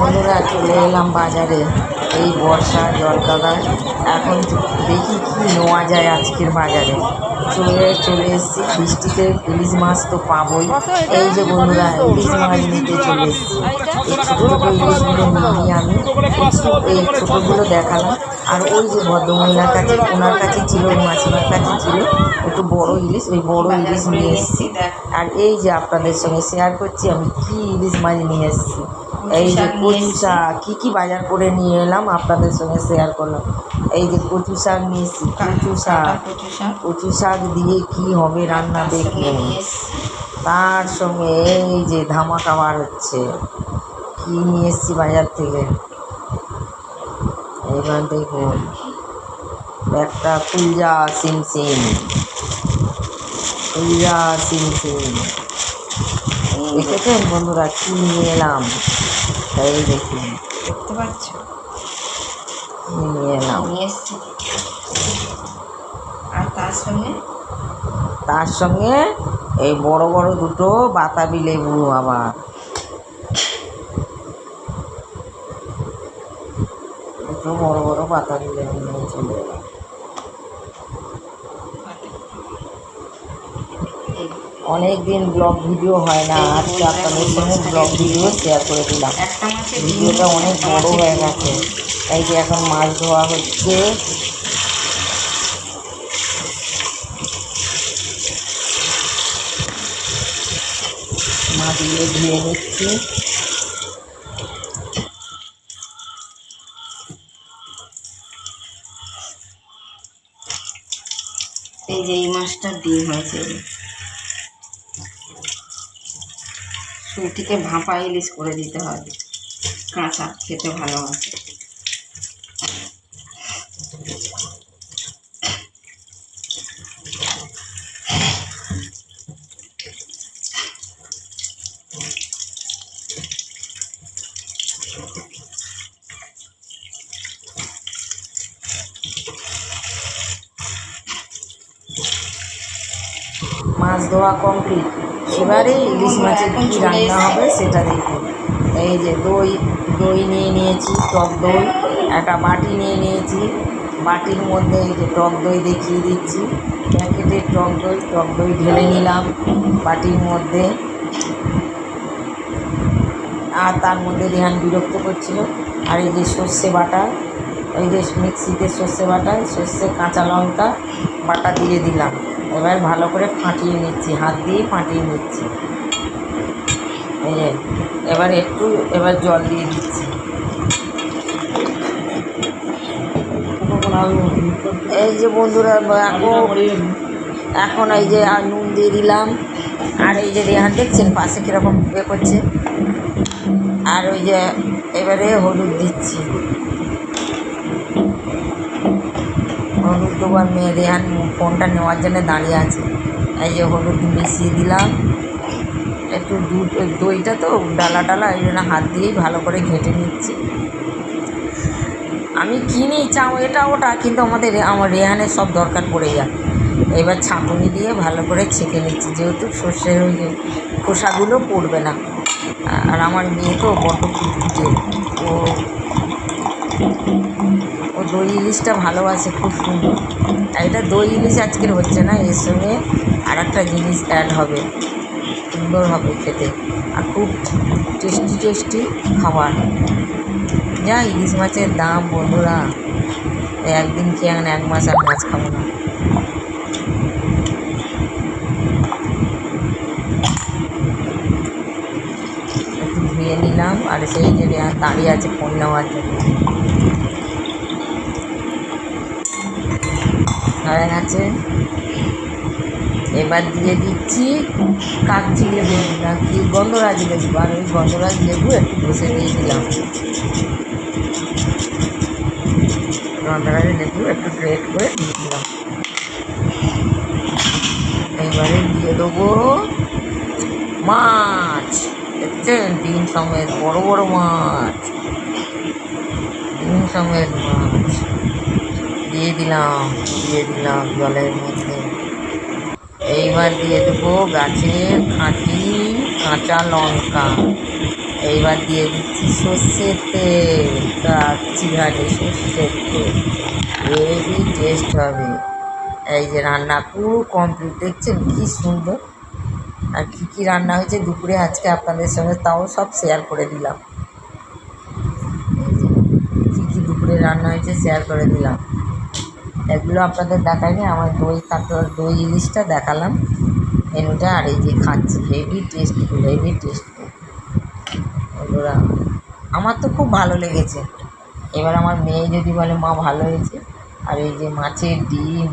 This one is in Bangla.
বন্ধুরা চলে এলাম বাজারে। এই বর্ষা জলকাদায় এখন দেখি কি নেওয়া যায় আজকের বাজারে। চলে এসেছি, বৃষ্টিতে ইলিশ মাছ তো পাবোই। এই যে বন্ধুরা ইলিশ মাছ নিতে চলে এসেছি। এই ছোটো ছোটো ইলিশগুলো নিয়ে আমি এই ছোটোগুলো দেখালাম। আর ওই যে ভদ্রমহিলার কাছে, ওনার কাছে ছিল, ওই মাসিমার কাছে ছিল একটু বড় ইলিশ, ওই বড় ইলিশ নিয়ে এসেছি। আর এই যে আপনাদের সঙ্গে শেয়ার করছি আমি কি ইলিশ মাছ নিয়ে এসেছি। এই যে কচু শাক কী বাজার করে নিয়ে এলাম আপনাদের সঙ্গে শেয়ার করলাম। এই যে কচু শাক নিয়ে এসেছি, কচু শাক দিয়ে কি হবে রান্না দেখুন। তার সঙ্গে এই যে ধামাকা বার হচ্ছে, কি নিয়ে এসেছি বাজার থেকে এবার দেখুন। একটা কুলজা সিমসিম দেখেছেন বন্ধুরা কি নিয়ে এলাম। এই দেখুন দেখতে পাচ্ছ নিয়ে এলাম। আর তার সঙ্গে এই বড় বড় দুটো বাতাবি লেবু, আবার দুটো বড় বড় বাতাবি লেবু নিয়ে চলে এলাম। অনেক দিন ব্লগ ভিডিও হয় না, আজকে আপনাদের সঙ্গে ব্লগ ভিডিও শেয়ার করে দিলাম। ভিডিওটা অনেক বড় হয়ে গেছে। এই যে এখন মাছ ধোয়া হচ্ছে। মাছ দিয়ে ধুয়ে নিচ্ছি। এই যে এই মাছটা ডিম হয়েছে, শুটিকে ভাপা ইলিশ করে দিতে হবে, কাঁচা খেতে ভালো হয়। মাছ ধোয়া কমপ্লিট। এবারে ইলিশ মাছের কী রান্না হবে সেটা দেখুন। এই যে দই নিয়ে নিয়েছি, টক দই একটা বাটি নিয়ে নিয়েছি। বাটির মধ্যে এই যে টক দই দেখিয়ে দিচ্ছি, প্যাকেটের টক দই ঢেলে নিলাম বাটির মধ্যে। আর তার মধ্যে রেহান বিরক্ত করছিল। আর এই যে সর্ষে বাটা, ওই যে মিক্সিতে সর্ষে বাটা, সর্ষে কাঁচা লঙ্কা বাটা দিয়ে দিলাম। এবার ভালো করে ফাটিয়ে নিচ্ছি, হাত দিয়ে ফাটিয়ে নিচ্ছি। এই যে এবার জল দিয়ে দিচ্ছি। এই যে বন্ধুরা এখন এই যে আর নুন দিয়ে দিলাম। আর এই যে রেহান দেখছেন পাশে কীরকম করছে। আর ওই যে এবারে হলুদ দিচ্ছি। হলুদ দেওয়ার রেহান ফোনটা নেওয়ার জন্য দাঁড়িয়ে আছে। এই যে হলুদ মিশিয়ে দিলাম। একটু দইটা তো ডালা এই জন্য হাত দিয়েই ভালো করে ঘেঁটে নিচ্ছি। আমি কিনি চাও এটা ওটা, কিন্তু আমার রেহানের সব দরকার পড়ে যায়। এবার ছাঁকুনি দিয়ে ভালো করে ছেঁকে নিচ্ছি, যেহেতু সর্ষের ওই যে খোসাগুলো পড়বে না। আর আমার মেয়ে তো বড্ড কুটকুটে, ও দই ইলিশটা ভালোবাসে, খুব সুন্দর। এটা দই ইলিশ আজকের হচ্ছে না, এর সঙ্গে আর একটা জিনিস অ্যাড হবে, সুন্দর হবে খেতে আর খুব টেস্টি খাবার। যা ইলিশ মাছের দাম বন্ধুরা, একদিন খেয়ে এখন 1 মাস আর মাছ খাবো না। একটু ধুয়ে নিলাম। আর সেই যে দাঁড়িয়ে আছে ফোন নেওয়ার জন্য, হয়ে গেছে। এবার দিয়ে দিচ্ছি কাগজি লেবু, না কি গন্ধরাজ লেবু। আর ওই গন্ধরাজ লেবু একটু ঘষে দিয়ে দিলাম। গন্ধরাজ লেবু একটু গ্রেট করে দিয়ে দিলাম। এবারে দিয়ে দেবো মাছ, দেখছেন ডিম সমেত বড় বড় মাছ, ডিম সমেত মাছ দিয়ে দিলাম জলের মধ্যে। এইবার দিয়ে দেবো গাছের খাঁটি কাঁচা লঙ্কা, এইবার দিয়ে দিচ্ছি সর্ষের তেল, কাচ্চি ঘাটে সর্ষের তেল, হেভি টেস্ট হবে। এই যে রান্না পুরো কমপ্লিট, দেখছেন কী সুন্দর। আর কী কী রান্না হয়েছে দুপুরে আজকে আপনাদের সঙ্গে তাও সব শেয়ার করে দিলাম। এই যে কী কী দুপুরে রান্না হয়েছে শেয়ার করে দিলাম। এগুলো আপনাদের দেখাইনি, আমার দই কাতলা দই ইলিশটা দেখালাম মেনুটা। আর এই যে খাচ্ছি, হেভি টেস্টফুল, হেভি টেস্টফুল বন্ধুরা। আমার তো খুব ভালো লেগেছে। এবার আমার মেয়ে যদি বলে মা ভালো হয়েছে। আর এই যে মাছের ডিম,